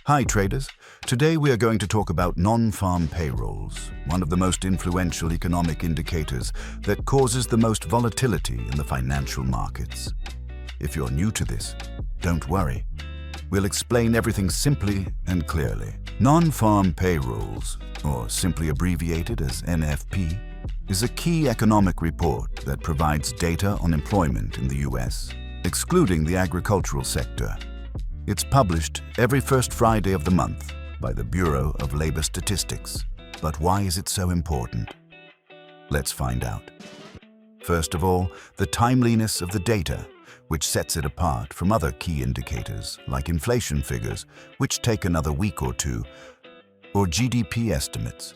Hi traders, today we are going to talk about non-farm payrolls, one of the most influential economic indicators that causes the most volatility in the financial markets. If you're new to this, don't worry. We'll explain everything simply and clearly. Non-farm payrolls, or simply abbreviated as NFP, is a key economic report that provides data on employment in the US, excluding the agricultural sector. It's published every first Friday of the month by the Bureau of Labor Statistics. But why is it so important? Let's find out. First of all, the timeliness of the data, which sets it apart from other key indicators like inflation figures, which take another week or two, or GDP estimates.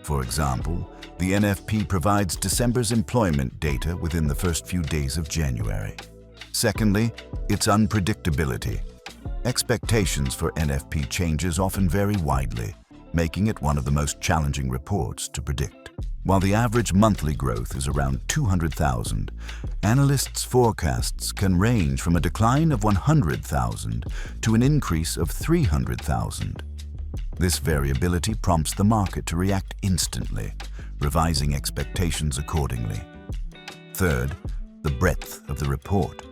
For example, the NFP provides December's employment data within the first few days of January. Secondly, its unpredictability. Expectations for NFP changes often vary widely, making it one of the most challenging reports to predict. While the average monthly growth is around 200,000, analysts' forecasts can range from a decline of 100,000 to an increase of 300,000. This variability prompts the market to react instantly, revising expectations accordingly. Third, the breadth of the report.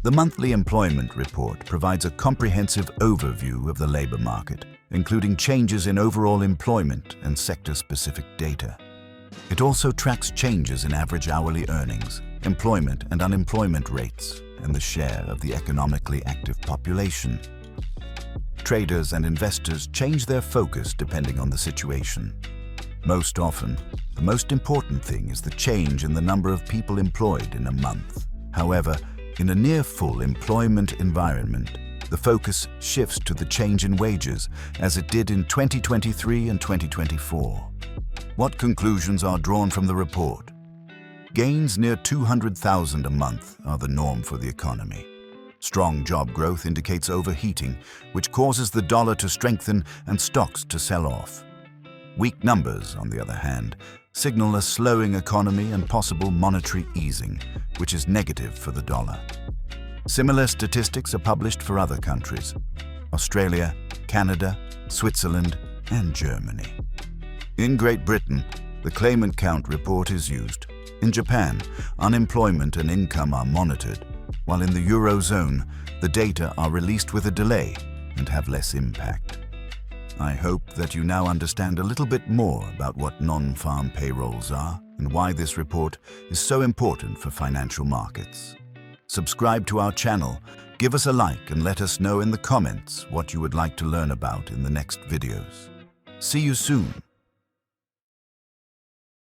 The monthly employment report provides a comprehensive overview of the labor market, including changes in overall employment and sector-specific data. It also tracks changes in average hourly earnings, employment and unemployment rates, and the share of the economically active population. Traders and investors change their focus depending on the situation. Most often, the most important thing is the change in the number of people employed in a month. However, in a near-full employment environment, the focus shifts to the change in wages, as it did in 2023 and 2024. What conclusions are drawn from the report? Gains near 200,000 a month are the norm for the economy. Strong job growth indicates overheating, which causes the dollar to strengthen and stocks to sell off. Weak numbers, on the other hand, signal a slowing economy and possible monetary easing, which is negative for the dollar. Similar statistics are published for other countries: Australia, Canada, Switzerland, and Germany. In Great Britain, the claimant count report is used. In Japan, unemployment and income are monitored, while in the Eurozone, the data are released with a delay and have less impact. I hope that you now understand a little bit more about what non-farm payrolls are and why this report is so important for financial markets. Subscribe to our channel, give us a like, and let us know in the comments what you would like to learn about in the next videos. See you soon.